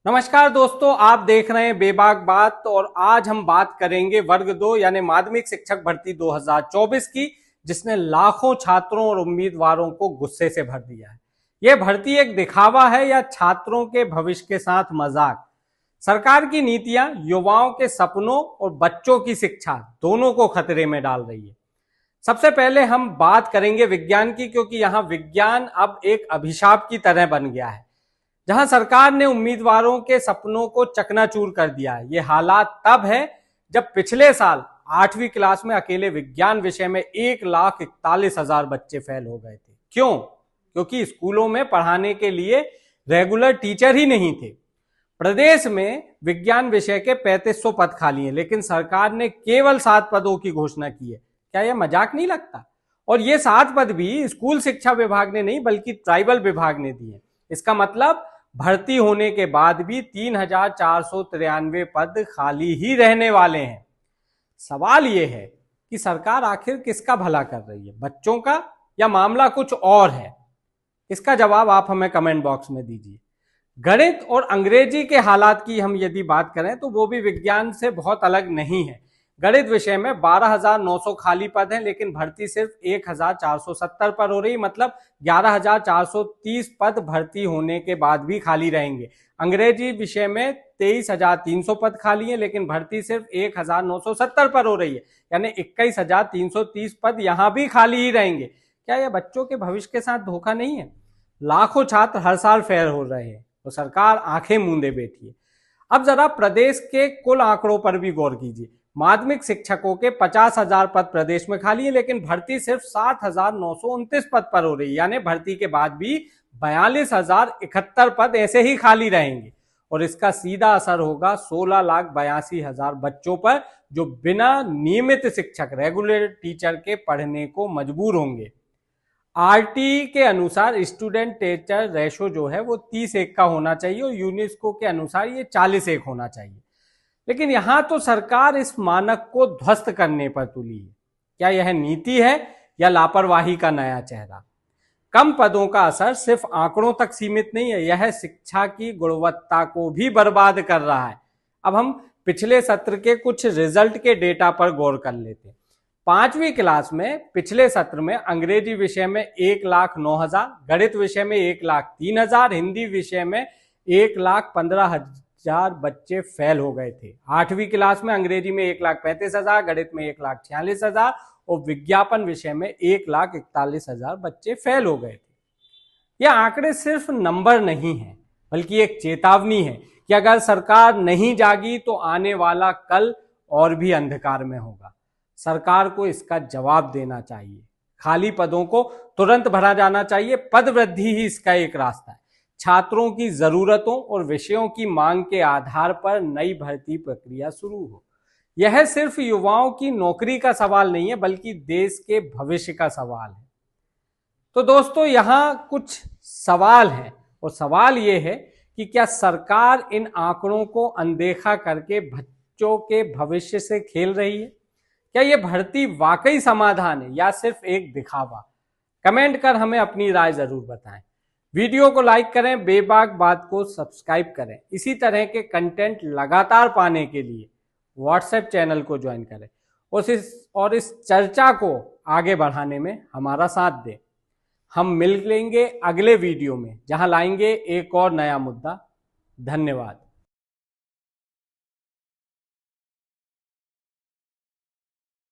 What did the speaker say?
नमस्कार दोस्तों, आप देख रहे हैं बेबाक बात और आज हम बात करेंगे वर्ग 2 यानी माध्यमिक शिक्षक भर्ती 2024 की, जिसने लाखों छात्रों और उम्मीदवारों को गुस्से से भर दिया है। यह भर्ती एक दिखावा है या छात्रों के भविष्य के साथ मजाक? सरकार की नीतियां युवाओं के सपनों और बच्चों की शिक्षा दोनों को खतरे में डाल रही है। सबसे पहले हम बात करेंगे विज्ञान की, क्योंकि यहां विज्ञान अब एक अभिशाप की तरह बन गया है। जहां सरकार ने उम्मीदवारों के सपनों को चकनाचूर कर दिया है। ये हालात तब है जब पिछले साल 8वीं क्लास में अकेले विज्ञान विषय में 1,41,000 बच्चे फेल हो गए थे। क्यों? क्योंकि स्कूलों में पढ़ाने के लिए रेगुलर टीचर ही नहीं थे। प्रदेश में विज्ञान विषय के 3500 पद खाली हैं, लेकिन सरकार ने केवल 7 पदों की घोषणा की है। क्या यह मजाक नहीं लगता? और ये 7 पद भी स्कूल शिक्षा विभाग ने नहीं बल्कि ट्राइबल विभाग ने दिए। इसका मतलब भर्ती होने के बाद भी 3,493 पद खाली ही रहने वाले हैं। सवाल यह है कि सरकार आखिर किसका भला कर रही है, बच्चों का या मामला कुछ और है? इसका जवाब आप हमें कमेंट बॉक्स में दीजिए। गणित और अंग्रेजी के हालात की हम यदि बात करें तो वो भी विज्ञान से बहुत अलग नहीं है। गणित विषय में 12,900 खाली पद हैं, लेकिन भर्ती सिर्फ 1,470 पर हो रही, मतलब 11,430 पद भर्ती होने के बाद भी खाली रहेंगे। अंग्रेजी विषय में 23,300 पद खाली हैं, लेकिन भर्ती सिर्फ 1,970 पर हो रही है, यानी 21,330 पद यहां भी खाली ही रहेंगे। क्या यह बच्चों के भविष्य के साथ धोखा नहीं है? लाखों छात्र हर साल फेल हो रहे हैं तो सरकार आंखें मूंदे बैठी है। अब जरा प्रदेश के कुल आंकड़ों पर भी गौर कीजिए। माध्यमिक शिक्षकों के 50,000 पद प्रदेश में खाली है, लेकिन भर्ती सिर्फ 7,929 पद पर हो रही है, यानी भर्ती के बाद भी 42,071 पद ऐसे ही खाली रहेंगे। और इसका सीधा असर होगा 16,82,000 बच्चों पर, जो बिना नियमित शिक्षक रेगुलर टीचर के पढ़ने को मजबूर होंगे। आरटी के अनुसार स्टूडेंट टीचर रेशो जो है वो 30:1 का होना चाहिए और यूनेस्को के अनुसार ये 40:1 होना चाहिए। लेकिन यहां तो सरकार इस मानक को ध्वस्त करने पर तुली है। क्या यह नीति है या लापरवाही का नया चेहरा? कम पदों का असर सिर्फ आंकड़ों तक सीमित नहीं है, यह शिक्षा की गुणवत्ता को भी बर्बाद कर रहा है। अब हम पिछले सत्र के कुछ रिजल्ट के डेटा पर गौर कर लेते हैं। 5वीं क्लास में पिछले सत्र में अंग्रेजी विषय में 1,09,000, गणित विषय में 1,03,000, हिंदी विषय में 1,15,000 बच्चे फेल हो गए थे। 8वीं क्लास में अंग्रेजी में 1,35,000, गणित में 1,46,000 और विज्ञापन विषय में 1,41,000 बच्चे फेल हो गए थे। यह आंकड़े सिर्फ नंबर नहीं है, बल्कि एक चेतावनी है कि अगर सरकार नहीं जागी तो आने वाला कल और भी अंधकार में होगा। सरकार को इसका जवाब देना चाहिए। खाली पदों को तुरंत भरा जाना चाहिए। पद वृद्धि ही इसका एक रास्ता है। छात्रों की जरूरतों और विषयों की मांग के आधार पर नई भर्ती प्रक्रिया शुरू हो। यह सिर्फ युवाओं की नौकरी का सवाल नहीं है, बल्कि देश के भविष्य का सवाल है। तो दोस्तों, यहां कुछ सवाल हैं और सवाल यह है कि क्या सरकार इन आंकड़ों को अनदेखा करके बच्चों के भविष्य से खेल रही है? क्या यह भर्ती वाकई समाधान है या सिर्फ एक दिखावा? कमेंट कर हमें अपनी राय जरूर बताएं। वीडियो को लाइक करें, बेबाक बात को सब्सक्राइब करें। इसी तरह के कंटेंट लगातार पाने के लिए व्हाट्सएप चैनल को ज्वाइन करें और इस चर्चा को आगे बढ़ाने में हमारा साथ दें। हम मिल लेंगे अगले वीडियो में, जहां लाएंगे एक और नया मुद्दा। धन्यवाद।